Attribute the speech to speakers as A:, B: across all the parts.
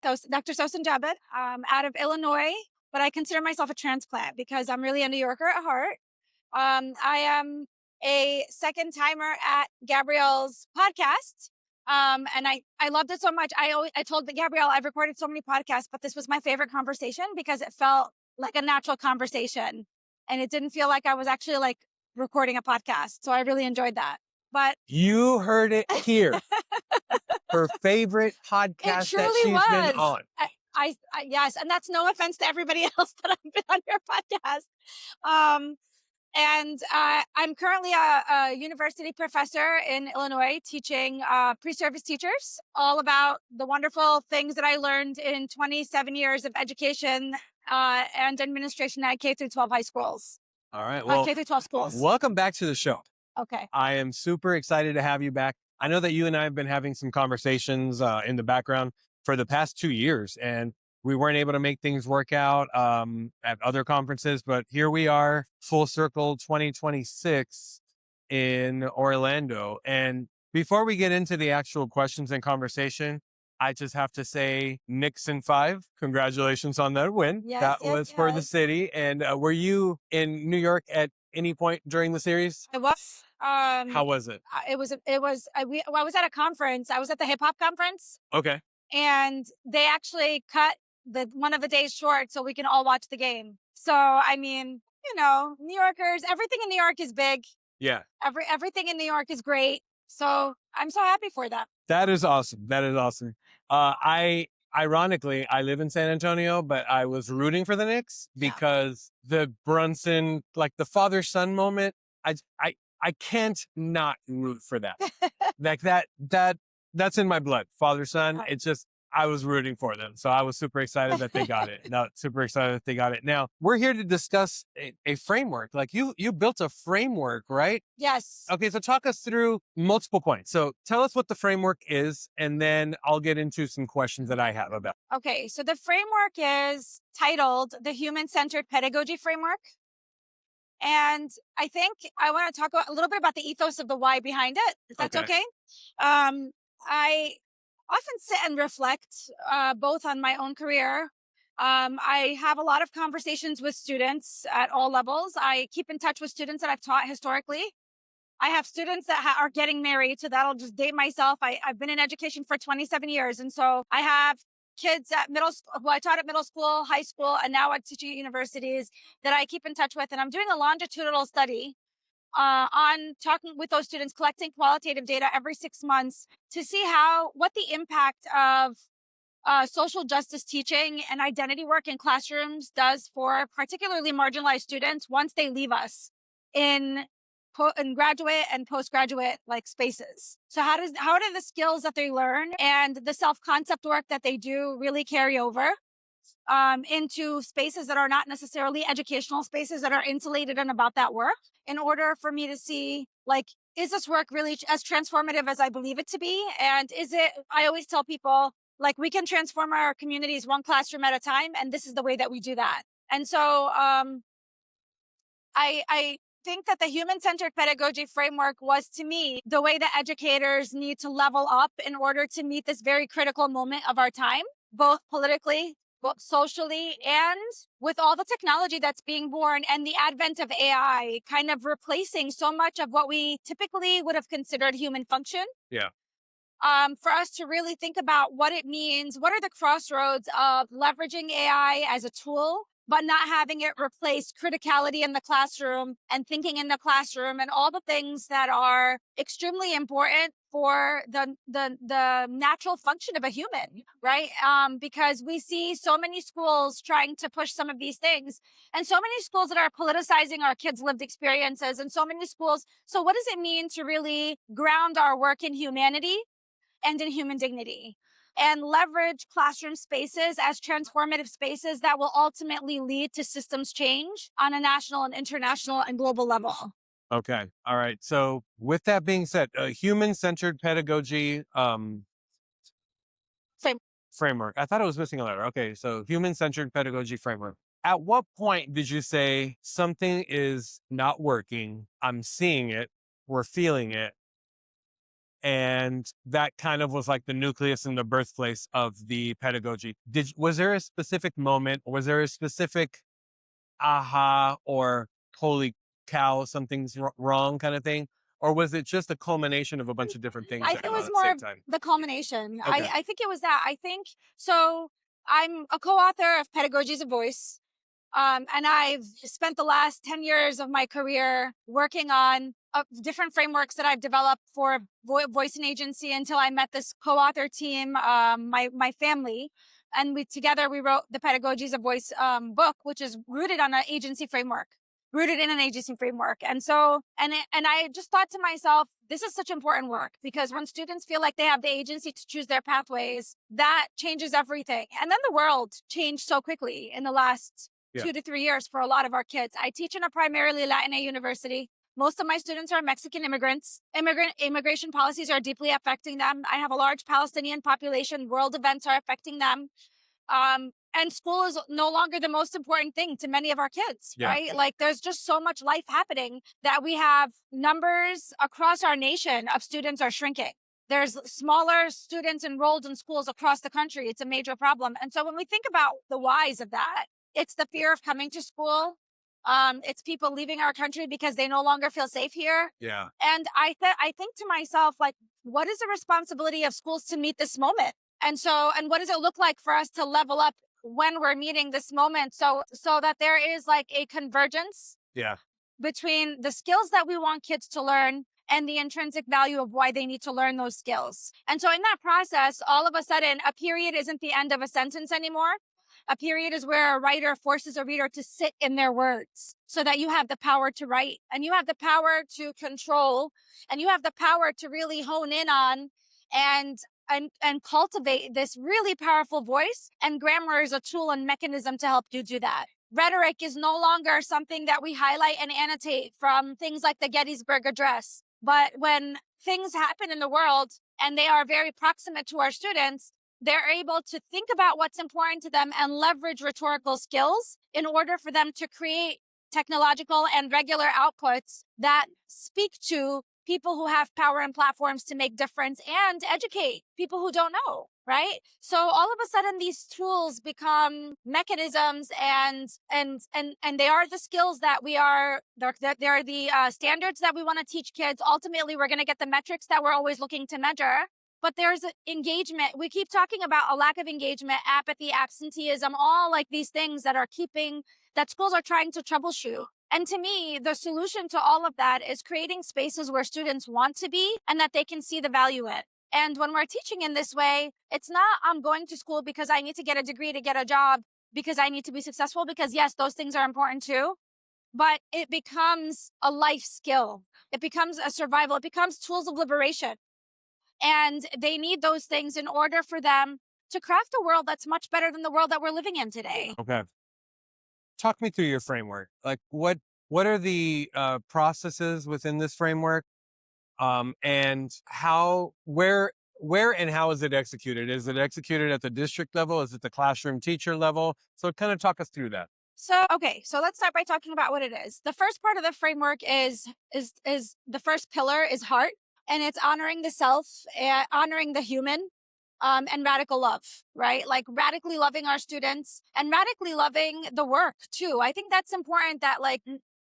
A: Dr. Sawsan Jaber, out of Illinois, but I consider myself a transplant because I'm really a New Yorker at heart. I am a second timer at Gabrielle's podcast. And I loved it so much. I told Gabrielle I've recorded so many podcasts, but this was my favorite conversation because it felt like a natural conversation and it didn't feel like I was actually like recording a podcast. So I really enjoyed that. But
B: you heard it here. Her favorite
A: it
B: podcast that
A: truly
B: she's been
A: was.
B: on.
A: Yes, and that's no offense to everybody else that I've been on your podcast. I'm currently a university professor in Illinois teaching pre-service teachers all about the wonderful things that I learned in 27 years of education and administration at K through 12 high schools.
B: All right. Well,
A: K through 12 schools.
B: Welcome back to the show.
A: Okay.
B: I am super excited to have you back. I know that you and I have been having some conversations in the background for the past 2 years, and we weren't able to make things work out at other conferences, but here we are, full circle 2026 in Orlando. And before we get into the actual questions and conversation, I just have to say, Knicks in 5, congratulations on that win.
A: Yes,
B: that
A: yes,
B: was for the
A: yes.
B: city. And were you in New York at any point during the series?
A: I was.
B: How was it?
A: I was at a conference. I was at the hip hop conference.
B: Okay.
A: And they actually cut one of the days short so we can all watch the game. So, I mean, New Yorkers, everything in New York is big.
B: Yeah.
A: Everything in New York is great. So I'm so happy for them.
B: That is awesome. That is awesome. Ironically, I live in San Antonio, but I was rooting for the Knicks because the Brunson, like the father-son moment, I can't not root for that. Like that's in my blood. Father-son, it's just, I was rooting for them. So I was super excited that they got it. Super excited that they got it. Now, we're here to discuss a framework. Like you built a framework, right?
A: Yes.
B: Okay, so talk us through multiple points. So tell us what the framework is, and then I'll get into some questions that I have about it.
A: Okay, so the framework is titled the Human-Centered Pedagogy Framework. And I think I want to talk a little bit about the ethos of the why behind it, if that's okay. I often sit and reflect both on my own career. I have a lot of conversations with students at all levels. I keep in touch with students that I've taught historically. I have students that are getting married, so that'll just date myself. I've been in education for 27 years. And so I have kids at middle school, who I taught at middle school, high school, and now at teaching at universities that I keep in touch with. And I'm doing a longitudinal study on talking with those students, collecting qualitative data every 6 months to see what the impact of social justice teaching and identity work in classrooms does for particularly marginalized students once they leave us in graduate and postgraduate like spaces. So how do the skills that they learn and the self-concept work that they do really carry over into spaces that are not necessarily educational spaces, that are insulated and about that work, in order for me to see, like, is this work really as transformative as I believe it to be? And I always tell people, like, we can transform our communities one classroom at a time, and this is the way that we do that. And so I think that the human-centered pedagogy framework was, to me, the way that educators need to level up in order to meet this very critical moment of our time, both politically, both socially, and with all the technology that's being born and the advent of AI kind of replacing so much of what we typically would have considered human function.
B: Yeah.
A: For us to really think about what it means, what are the crossroads of leveraging AI as a tool, but not having it replace criticality in the classroom and thinking in the classroom and all the things that are extremely important for the natural function of a human, right? Because we see so many schools trying to push some of these things, and so many schools that are politicizing our kids' lived experiences, and so many schools. So what does it mean to really ground our work in humanity and in human dignity, and leverage classroom spaces as transformative spaces that will ultimately lead to systems change on a national and international and global level?
B: Okay. All right. So with that being said, a human-centered pedagogy framework. I thought I was missing a letter. Okay. So human-centered pedagogy framework. At what point did you say something is not working? I'm seeing it. We're feeling it. And that kind of was like the nucleus and the birthplace of the pedagogy. Was there a specific moment, or was there a specific aha or holy cow, something's wrong kind of thing? Or was it just a culmination of a bunch of different things
A: I
B: that
A: think it
B: went on
A: was
B: at the
A: more
B: same
A: of
B: time?
A: the culmination.
B: Okay.
A: I think it was that. I think so. I'm a co-author of Pedagogies of Voice. And I've spent the last 10 years of my career working on different frameworks that I've developed for voice and agency until I met this co-author team, my family. And together we wrote the Pedagogies of Voice book, which is rooted on an agency framework, rooted in an agency framework. And so, and I just thought to myself, this is such important work, because when students feel like they have the agency to choose their pathways, that changes everything. And then the world changed so quickly in the last 2 to 3 years for a lot of our kids. I teach in a primarily Latina university. Most of my students are Mexican immigrants. Immigration policies are deeply affecting them. I have a large Palestinian population. World events are affecting them. And school is no longer the most important thing to many of our kids, right? Like there's just so much life happening that we have numbers across our nation of students are shrinking. There's smaller students enrolled in schools across the country. It's a major problem. And so when we think about the whys of that, it's the fear of coming to school. It's people leaving our country because they no longer feel safe here.
B: Yeah.
A: And I think to myself, like, what is the responsibility of schools to meet this moment? And what does it look like for us to level up when we're meeting this moment, so that there is like a convergence between the skills that we want kids to learn and the intrinsic value of why they need to learn those skills. And so in that process, all of a sudden, a period isn't the end of a sentence anymore. A period is where a writer forces a reader to sit in their words so that you have the power to write, and you have the power to control, and you have the power to really hone in on and cultivate this really powerful voice. And grammar is a tool and mechanism to help you do that. Rhetoric is no longer something that we highlight and annotate from things like the Gettysburg Address. But when things happen in the world and they are very proximate to our students, they're able to think about what's important to them and leverage rhetorical skills in order for them to create technological and regular outputs that speak to people who have power and platforms to make difference and educate people who don't know, right? So all of a sudden these tools become mechanisms and they are the skills that they're the standards that we want to teach kids. Ultimately, we're going to get the metrics that we're always looking to measure. But there's engagement. We keep talking about a lack of engagement, apathy, absenteeism, all like these things that schools are trying to troubleshoot. And to me, the solution to all of that is creating spaces where students want to be and that they can see the value in. And when we're teaching in this way, it's not, I'm going to school because I need to get a degree to get a job, because I need to be successful, because yes, those things are important too. But it becomes a life skill. It becomes a survival. It becomes tools of liberation. And they need those things in order for them to craft a world that's much better than the world that we're living in today.
B: Okay. Talk me through your framework. Like what are the processes within this framework? And where and how is it executed? Is it executed at the district level? Is it the classroom teacher level? So kind of talk us through that.
A: So let's start by talking about what it is. The first part of the framework is the first pillar is heart, and it's honoring the self, honoring the human, and radical love, right? Like radically loving our students and radically loving the work too. I think that's important, that like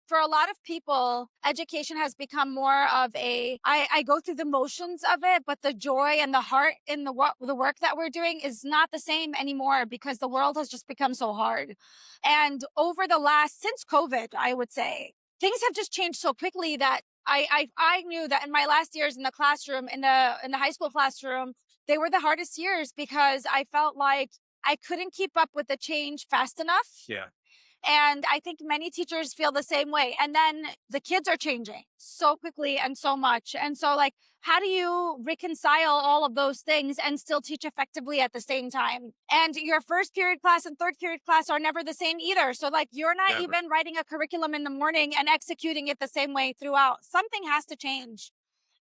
A: for a lot of people, education has become more of I go through the motions of it, but the joy and the heart in the work that we're doing is not the same anymore, because the world has just become so hard. And since COVID, I would say, things have just changed so quickly that I knew that in my last years in the classroom, in the high school classroom, they were the hardest years, because I felt like I couldn't keep up with the change fast enough.
B: Yeah.
A: And I think many teachers feel the same way. And then the kids are changing so quickly and so much. And so like, how do you reconcile all of those things and still teach effectively at the same time? And your first period class and third period class are never the same either. So like, you're not even writing a curriculum in the morning and executing it the same way throughout. Something has to change.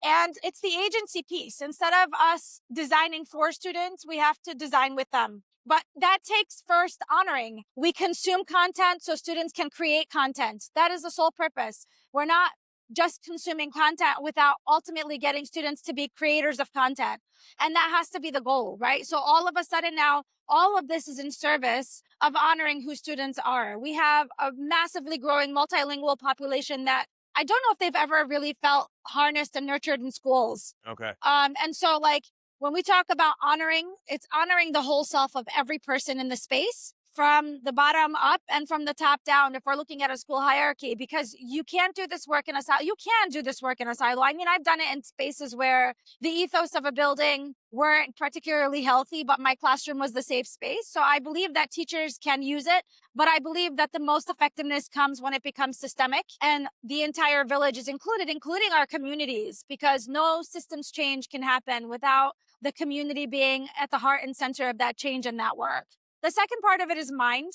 A: And it's the agency piece. Instead of us designing for students, we have to design with them. But that takes first honoring. We consume content so students can create content. That is the sole purpose. We're not just consuming content without ultimately getting students to be creators of content. And that has to be the goal, right? So all of a sudden now, all of this is in service of honoring who students are. We have a massively growing multilingual population that I don't know if they've ever really felt harnessed and nurtured in schools.
B: Okay.
A: And so like when we talk about honoring, it's honoring the whole self of every person in the space, from the bottom up and from the top down, if we're looking at a school hierarchy, because you can't do this work in a silo. You can do this work in a silo. I mean, I've done it in spaces where the ethos of a building weren't particularly healthy, but my classroom was the safe space. So I believe that teachers can use it, but I believe that the most effectiveness comes when it becomes systemic and the entire village is included, including our communities, because no systems change can happen without the community being at the heart and center of that change and that work. The second part of it is mind.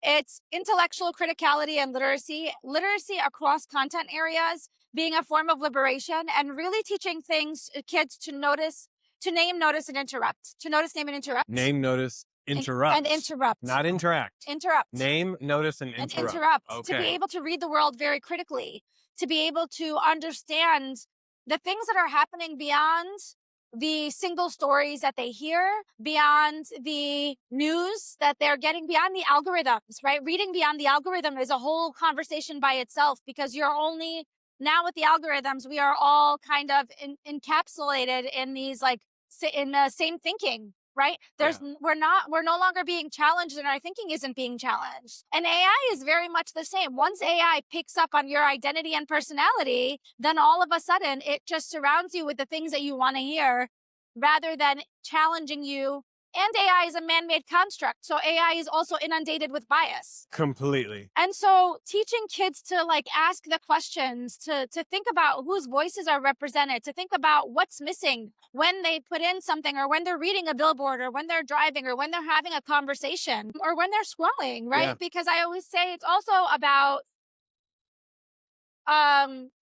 A: It's intellectual criticality and literacy across content areas being a form of liberation, and really teaching kids to notice, to name, notice, and interrupt. To notice, name, and interrupt.
B: Name, notice, interrupt.
A: And interrupt.
B: Not interact.
A: Interrupt.
B: Name, notice, and interrupt.
A: And interrupt.
B: Okay.
A: To be able to read the world very critically, to be able to understand the things that are happening beyond the single stories that they hear, beyond the news that they're getting, beyond the algorithms, right? Reading beyond the algorithm is a whole conversation by itself, because you're only, now with the algorithms, we are all kind of encapsulated in these like, in the same thinking, right? We're no longer being challenged, and our thinking isn't being challenged. And AI is very much the same. Once AI picks up on your identity and personality, then all of a sudden it just surrounds you with the things that you want to hear rather than challenging you. And AI is a man-made construct. So AI is also inundated with bias.
B: Completely.
A: And so teaching kids to like ask the questions, to think about whose voices are represented, to think about what's missing when they put in something, or when they're reading a billboard, or when they're driving, or when they're having a conversation, or when they're scrolling, right? Yeah. Because I always say it's also about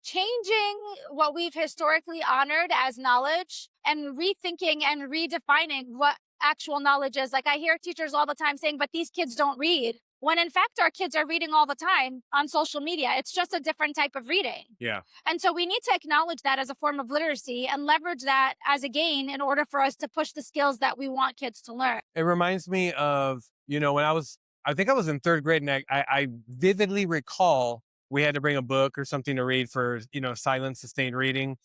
A: changing what we've historically honored as knowledge and rethinking and redefining what actual knowledge is. Like I hear teachers all the time saying, but these kids don't read. When in fact, our kids are reading all the time on social media. It's just a different type of reading.
B: Yeah. And
A: so we need to acknowledge that as a form of literacy and leverage that as a gain in order for us to push the skills that we want kids to learn.
B: It reminds me of, when I think I was in third grade, and I vividly recall we had to bring a book or something to read for, silent sustained reading.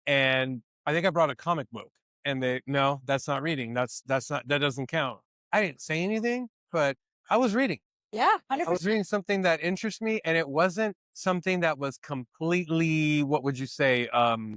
B: And I think I brought a comic book. And no, that's not reading. That doesn't count. I didn't say anything, but I was reading.
A: Yeah, 100%.
B: I was reading something that interests me, and it wasn't something that was completely, what would you say?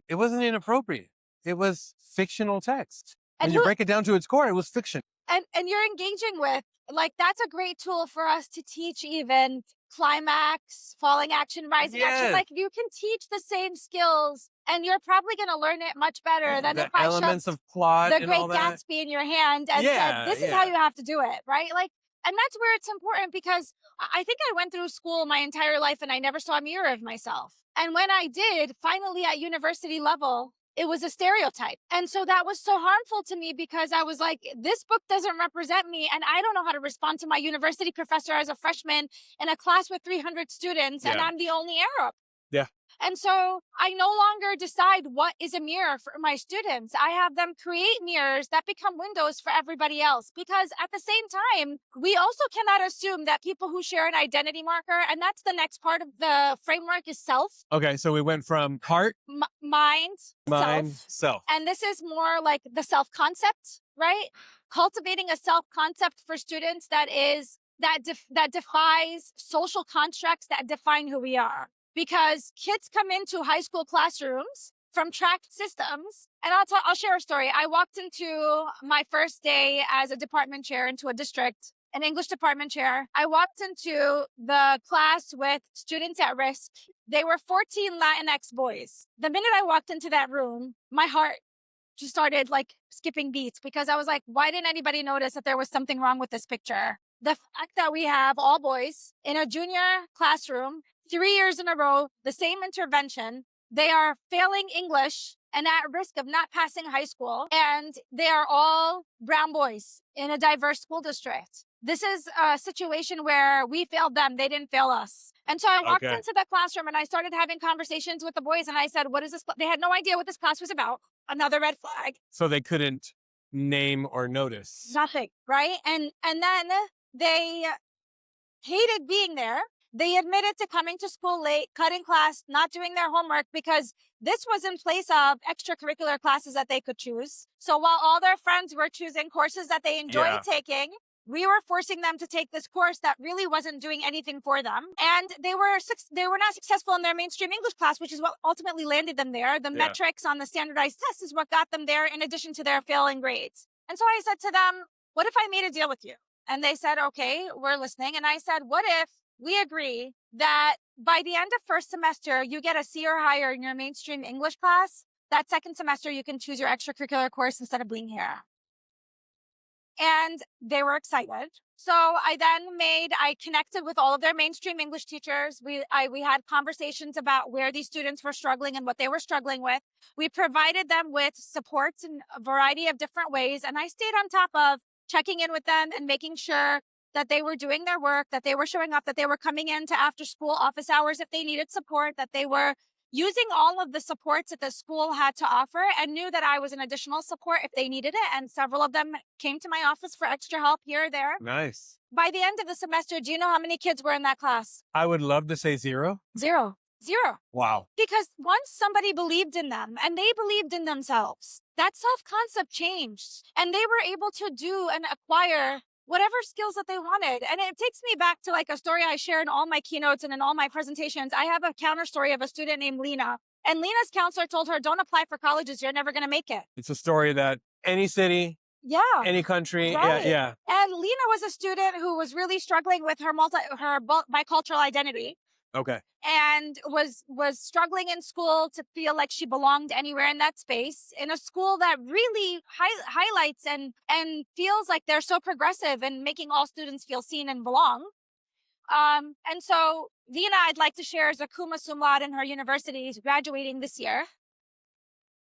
B: It wasn't inappropriate. It was fictional text. And you break it down to its core, it was fiction.
A: And you're engaging with, like, that's a great tool for us to teach even climax, falling action, rising action. Like you can teach the same skills, and you're probably going to learn it much better than
B: the elements of plot,
A: the Great Gatsby in your hand and said, "This is how you have to do it," right? Like, and that's where it's important, because I think I went through school my entire life and I never saw a mirror of myself. And when I did, finally at university level, it was a stereotype. And so that was so harmful to me, because I was like, this book doesn't represent me, and I don't know how to respond to my university professor as a freshman in a class with 300 students, and I'm the only Arab.
B: Yeah.
A: And so I no longer decide what is a mirror for my students. I have them create mirrors that become windows for everybody else, because at the same time, we also cannot assume that people who share an identity marker, and that's the next part of the framework, is self.
B: Okay, so we went from heart,
A: mind,
B: self.
A: And this is more like the self concept, right? Cultivating a self concept for students that defies social constructs that define who we are. Because kids come into high school classrooms from tracked systems. And I'll share a story. I walked into my first day as a department chair into a district, an English department chair. I walked into the class with students at risk. They were 14 Latinx boys. The minute I walked into that room, my heart just started like skipping beats, because I was like, why didn't anybody notice that there was something wrong with this picture? The fact that we have all boys in a junior classroom, 3 years in a row, the same intervention. They are failing English and at risk of not passing high school. And they are all brown boys in a diverse school district. this is a situation where we failed them. They didn't fail us. And so I walked
B: Okay.
A: into the classroom and I started having conversations with the boys and I said, what is this? They had no idea what this class was about. Another red flag.
B: So they couldn't name or notice.
A: Nothing. Right. And then they hated being there. They admitted to coming to school late, cutting class, not doing their homework because this was in place of extracurricular classes that they could choose. So while all their friends were choosing courses that they enjoyed taking, we were forcing them to take this course that really wasn't doing anything for them. And they were not successful in their mainstream English class, which is what ultimately landed them there. The metrics on the standardized test is what got them there in addition to their failing grades. And so I said to them, what if I made a deal with you? And they said, okay, we're listening. And I said, what if we agree that by the end of first semester, you get a C or higher in your mainstream English class? That second semester, you can choose your extracurricular course instead of being here. And they were excited. So I connected with all of their mainstream English teachers. We had conversations about where these students were struggling and what they were struggling with. We provided them with supports in a variety of different ways. And I stayed on top of checking in with them and making sure that they were doing their work, that they were showing up, that they were coming into after school office hours if they needed support, that they were using all of the supports that the school had to offer and knew that I was an additional support if they needed it. And several of them came to my office for extra help here or there.
B: Nice.
A: By the end of the semester, do you know how many kids were in that class?
B: I would love to say 0.
A: Zero.
B: Wow.
A: Because once somebody believed in them and they believed in themselves, that self-concept changed and they were able to do and acquire whatever skills that they wanted. And it takes me back to like a story I share in all my keynotes and in all my presentations. I have a counter story of a student named Lena. And Lena's counselor told her, don't apply for colleges. You're never going to make it.
B: It's a story that any city, any country, yeah.
A: And Lena was a student who was really struggling with her bicultural identity.
B: Okay.
A: And was struggling in school to feel like she belonged anywhere in that space in a school that really highlights and feels like they're so progressive and making all students feel seen and belong. And so Vina, I'd like to share, is a Kuma Sum Laude in her university. She's graduating this year.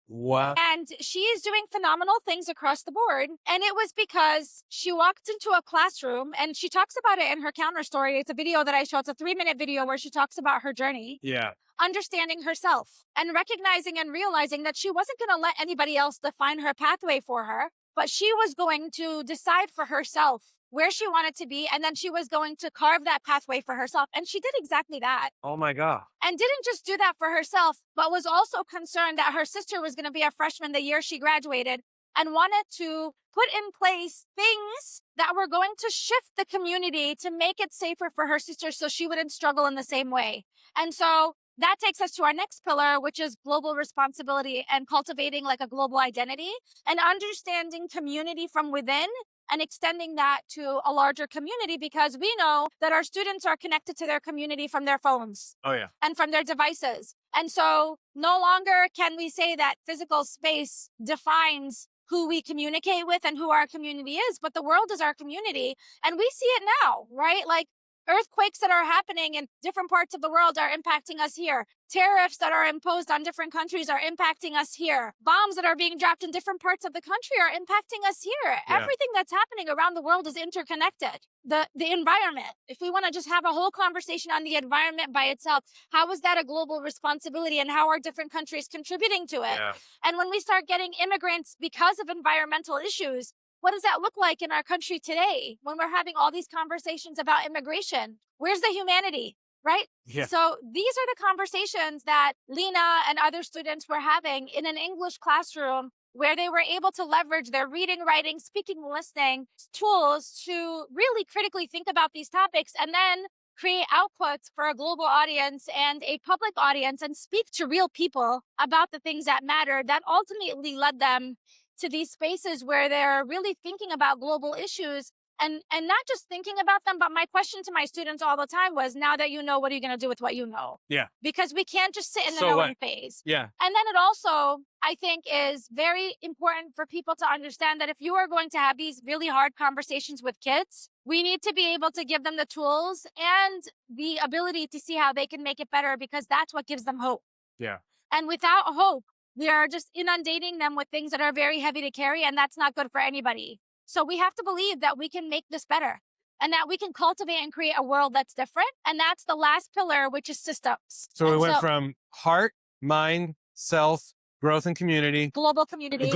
B: Wow.
A: And she is doing phenomenal things across the board. And it was because she walked into a classroom and she talks about it in her counter story. It's a video that I show. It's a 3-minute video where she talks about her journey.
B: Yeah.
A: Understanding herself and recognizing and realizing that she wasn't going to let anybody else define her pathway for her, but she was going to decide for herself where she wanted to be. And then she was going to carve that pathway for herself. And she did exactly that.
B: Oh my God.
A: And didn't just do that for herself, but was also concerned that her sister was going to be a freshman the year she graduated and wanted to put in place things that were going to shift the community to make it safer for her sister so she wouldn't struggle in the same way. And so that takes us to our next pillar, which is global responsibility and cultivating like a global identity and understanding community from within and extending that to a larger community, because we know that our students are connected to their community from their phones.
B: Oh, yeah.
A: And from their devices. And so no longer can we say that physical space defines who we communicate with and who our community is, but the world is our community. And we see it now, right? Like earthquakes that are happening in different parts of the world are impacting us here. Tariffs that are imposed on different countries are impacting us here. Bombs that are being dropped in different parts of the country are impacting us here.
B: Yeah.
A: Everything that's happening around the world is interconnected. The environment, if we want to just have a whole conversation on the environment by itself, how is that a global responsibility and how are different countries contributing to it?
B: Yeah.
A: And when we start getting immigrants because of environmental issues, what does that look like in our country today when we're having all these conversations about immigration? Where's the humanity, right?
B: Yeah.
A: So these are the conversations that Lena and other students were having in an English classroom where they were able to leverage their reading, writing, speaking, listening tools to really critically think about these topics and then create outputs for a global audience and a public audience and speak to real people about the things that matter. That ultimately led them to these spaces where they're really thinking about global issues and not just thinking about them. But my question to my students all the time was, now that you know, what are you going to do with what you know?
B: Yeah.
A: Because we can't just sit in the
B: So
A: knowing
B: what?
A: phase.
B: Yeah.
A: And then it also, I think, is very important for people to understand that if you are going to have these really hard conversations with kids, we need to be able to give them the tools and the ability to see how they can make it better, because that's what gives them hope.
B: Yeah.
A: And without hope, we are just inundating them with things that are very heavy to carry, and that's not good for anybody. So we have to believe that we can make this better. and that we can cultivate and create a world that's different. And that's the last pillar, which is systems.
B: So we
A: And
B: went from heart, mind, self, growth and community,
A: global community,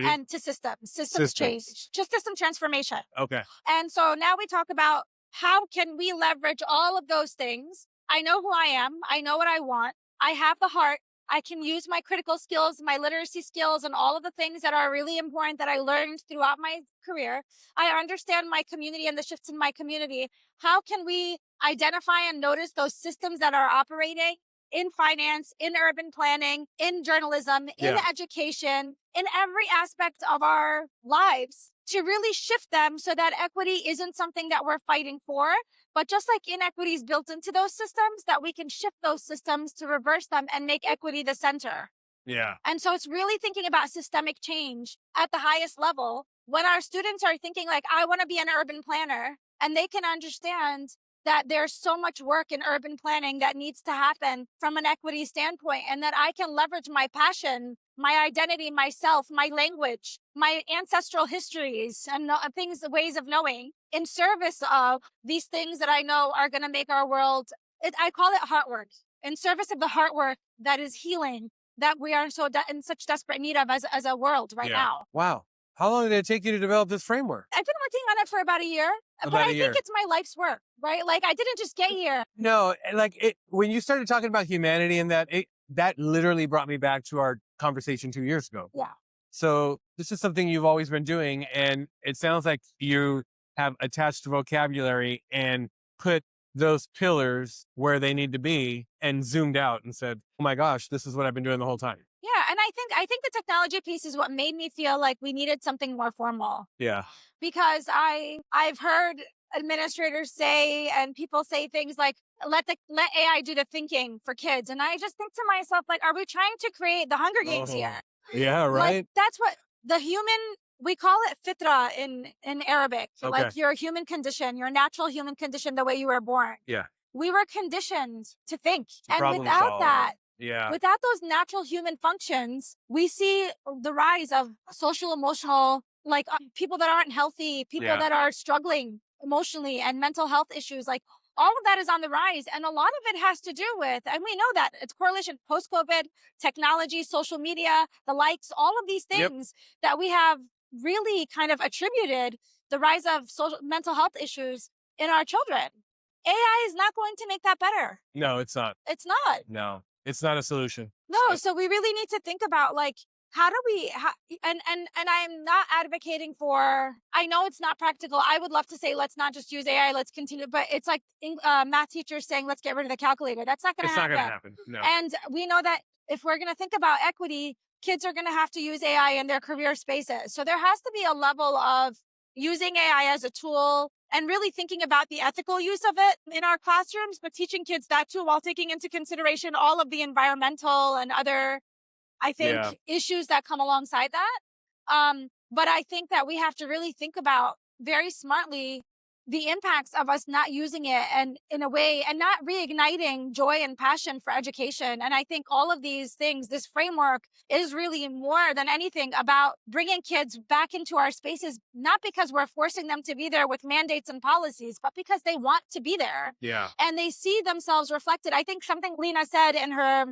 A: and to systems change, just system transformation.
B: Okay.
A: And so now we talk about how can we leverage all of those things. I know who I am. I know what I want. I have the heart. I can use my critical skills, my literacy skills, and all of the things that are really important that I learned throughout my career. I understand my community and the shifts in my community. How can we identify and notice those systems that are operating in finance, in urban planning, in journalism, in education, in every aspect of our lives to really shift them so that equity isn't something that we're fighting for, but just like inequity is built into those systems, that we can shift those systems to reverse them and make equity the center.
B: Yeah.
A: And so it's really thinking about systemic change at the highest level. When our students are thinking like, I want to be an urban planner, and they can understand that there's so much work in urban planning that needs to happen from an equity standpoint, and that I can leverage my passion, my identity, myself, my language, my ancestral histories and things, ways of knowing in service of these things that I know are going to make our world, I call it heart work, in service of the heart work that is healing, that we are in such desperate need of as a world right now.
B: Wow. How long did it take you to develop this framework?
A: I've been working on it for about a year, but I think it's my life's work, right? Like I didn't just get here.
B: No, like when you started talking about humanity and that literally brought me back to our conversation 2 years ago.
A: Yeah.
B: So this is something you've always been doing, and it sounds like you have attached vocabulary and put those pillars where they need to be and zoomed out and said, oh my gosh, this is what I've been doing the whole time.
A: Yeah. And I think the technology piece is what made me feel like we needed something more formal.
B: Yeah.
A: Because I've heard administrators say, and people say things like, let AI do the thinking for kids. And I just think to myself, like, are we trying to create the Hunger Games here?
B: Yeah, right.
A: Like, that's what the human, we call it fitra in Arabic.
B: Okay.
A: Like your human condition, your natural human condition, the way you were born.
B: Yeah.
A: We were conditioned to think. And
B: problem
A: without
B: solve.
A: that,
B: Yeah.
A: without those natural human functions, we see the rise of social, emotional, like people that aren't healthy, people that are struggling emotionally, and mental health issues. Like all of that is on the rise. And a lot of it has to do with, and we know that it's correlation post-COVID, technology, social media, the likes, all of these things that we have really kind of attributed the rise of social mental health issues in our children. AI is not going to make that better.
B: No, it's not.
A: It's not.
B: No, it's not a solution.
A: No. So we really need to think about like, how do we, and I'm not advocating for, I know it's not practical. I would love to say, let's not just use AI, let's continue. But it's like math teachers saying, let's get rid of the calculator. That's not going to happen.
B: It's not going to happen. No.
A: And we know that if we're going to think about equity, kids are going to have to use AI in their career spaces. So there has to be a level of using AI as a tool and really thinking about the ethical use of it in our classrooms, but teaching kids that too, while taking into consideration all of the environmental and other, I think, issues that come alongside that. But I think that we have to really think about very smartly the impacts of us not using it and in a way and not reigniting joy and passion for education. And I think all of these things, this framework is really more than anything about bringing kids back into our spaces, not because we're forcing them to be there with mandates and policies, but because they want to be there.
B: Yeah.
A: And they see themselves reflected. I think something Lena said in her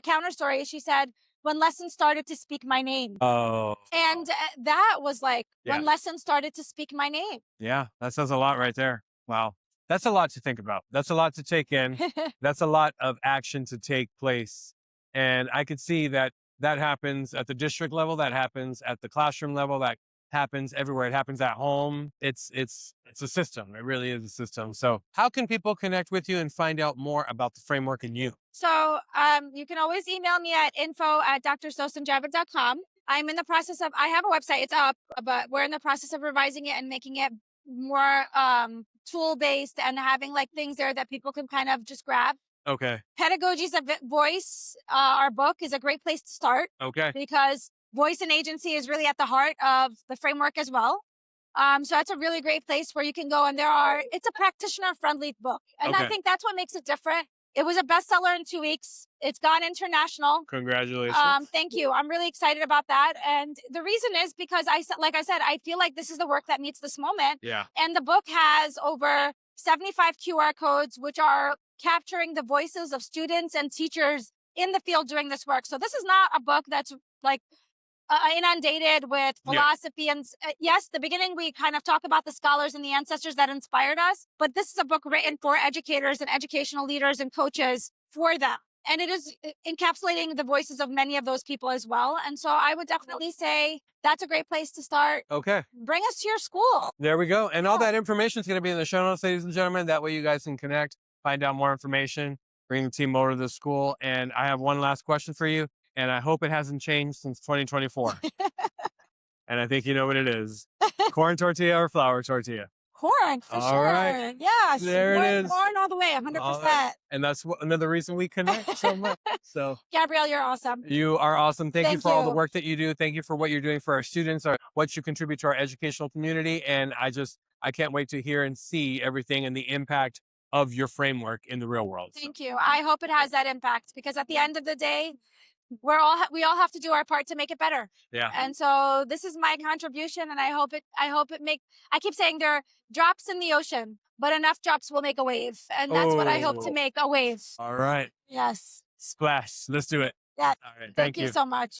A: counter story, she said, when lessons started to speak my name.
B: Oh.
A: And that was like, when lessons started to speak my name.
B: Yeah, that says a lot right there. Wow. That's a lot to think about. That's a lot to take in. That's a lot of action to take place. And I could see that happens at the district level, that happens at the classroom level, that happens everywhere. It happens at home. It's a system. It really is a system. So how can people connect with you and find out more about the framework and you?
A: So you can always email me at info@drsawsanjaber.com. I'm in the process of, I have a website, it's up, but we're in the process of revising it and making it more tool-based and having like things there that people can kind of just grab.
B: Okay.
A: Pedagogies of Voice, our book, is a great place to start.
B: Okay.
A: Because voice and agency is really at the heart of the framework as well. So that's a really great place where you can go, and it's a practitioner-friendly book. And I think that's what makes it different. It was a bestseller in 2 weeks. It's gone international.
B: Congratulations.
A: Thank you. I'm really excited about that. And the reason is because like I said, I feel like this is the work that meets this moment.
B: Yeah.
A: And the book has over 75 QR codes, which are capturing the voices of students and teachers in the field doing this work. So this is not a book that's like inundated with philosophy. And yes, the beginning we kind of talk about the scholars and the ancestors that inspired us, but this is a book written for educators and educational leaders and coaches for them. And it is encapsulating the voices of many of those people as well. And so I would definitely say that's a great place to start.
B: Okay.
A: Bring us to your school.
B: There we go. And all that information is going to be in the show notes, ladies and gentlemen. That way you guys can connect, find out more information, bring the team over to the school. And I have one last question for you. And I hope it hasn't changed since 2024. And I think you know what it is. Corn tortilla or flour tortilla?
A: Corn, for
B: All
A: sure.
B: right.
A: Yeah,
B: There it is.
A: Corn all the way, 100%.
B: Right. And that's another reason we connect so much. So,
A: Gabrielle, you're awesome.
B: You are awesome. Thank you for all the
A: you.
B: work that you do. Thank you for what you're doing for our students, or what you contribute to our educational community. And I can't wait to hear and see everything and the impact of your framework in the real world.
A: Thank you. I hope it has that impact, because at the end of the day, we all have to do our part to make it better.
B: Yeah.
A: And so this is my contribution, and I hope it I keep saying there are drops in the ocean, but enough drops will make a wave. And that's what I hope to make, a wave.
B: All right.
A: Yes.
B: Splash. Let's do it.
A: Yeah.
B: All right.
A: Thank you so much.